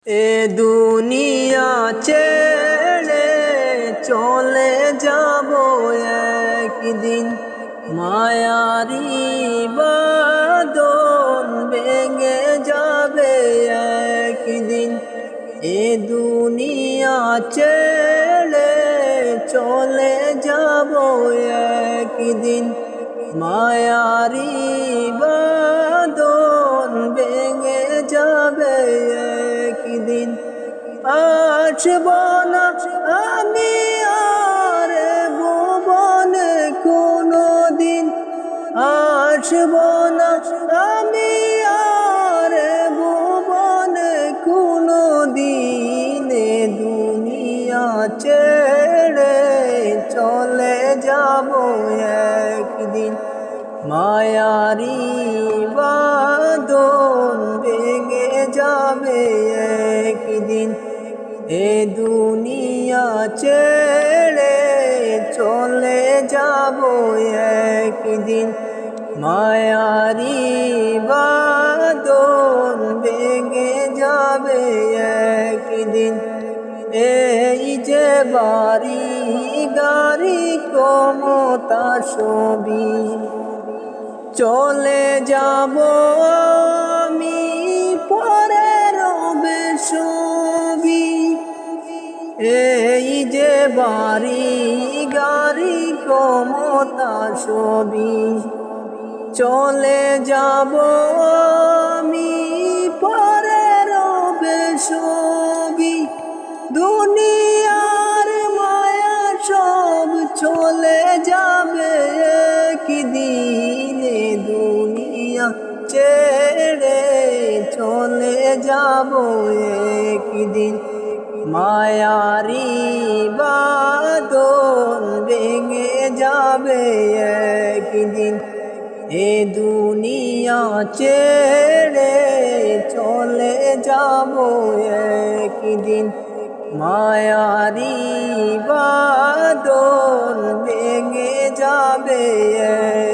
এ দুনিয়া ছেড়ে চলে যাব একদিন, মায়ারি বাঁধন ভেঙে যাবে একদিন। এ দুনিয়া ছেড়ে চলে যাব একদিন, মায়ারি বাঁধন ভেঙে যাবে একদিন। আসব না আমি আর ভুবনে কোনো দিন, আসব না আমি আর ভুবনে কোনো দিন। এ দুনিয়া ছেড়ে চলে যাব একদিন, মায়ারি বাঁধন ভেঙে যাবে একদিন। এ দুনিয়া ছেড়ে চলে যাব একদিন, মায়ারি বাঁধন ভেঙে যাবে একদিন। এই যে বাড়ি গাড়ি ক্ষমতা সবই চলে যাব আমি, পরে রবে সবই। এই যে বাড়ি গাড়ি ক্ষমতা সবই চলে যাব আমি, পরে রবে সবই। দুনিয়ার মায়া সব চলে যাবে একদিন, দুনিয়া ছেড়ে চলে যাব একদিন, মায়ারি বাঁধন ভেঙে যাবে একদিন। এ দুনিয়া ছেড়ে চলে যাব একদিন, মায়ারি বাঁধন ভেঙে যাবে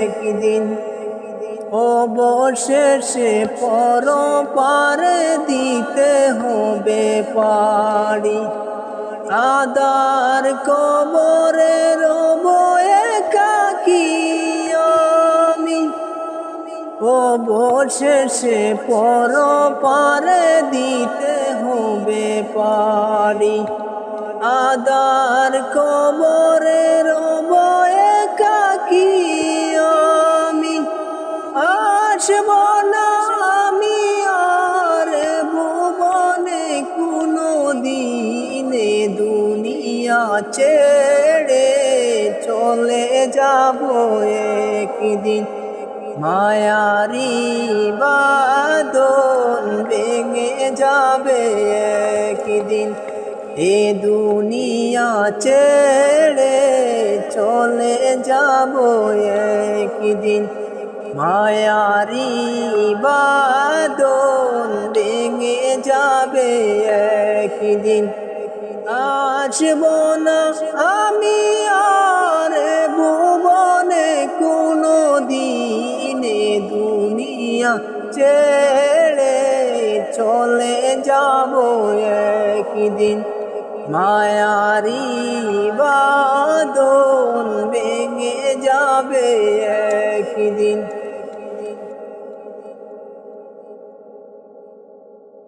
একদিন। অবশেষে পরপারে দিতে হবে পাড়ি, আদার কবরে রব একাকী আমি। অবশেষে পরপারে দিতে হবে পাড়ি, আদার কবরে রব একাকী আমি। আসব না আমি আর ভুবনে কোনো দিন, দুনিয়া ছেড়ে চলে যাব একদিন, মায়ারি বাঁধন ভেঙে যাবে একদিন। এ দুনিয়া ছেড়ে চলে যাব একদিন, মায়ারি বাঁধন ভেঙে যাবে একদিন। আসব না আমি আর ভুবনে কোনো দিন, দুনিয়া ছেড়ে চলে যাব একদিন, মায়ারি বাঁধন ভেঙে যাবে একদিন।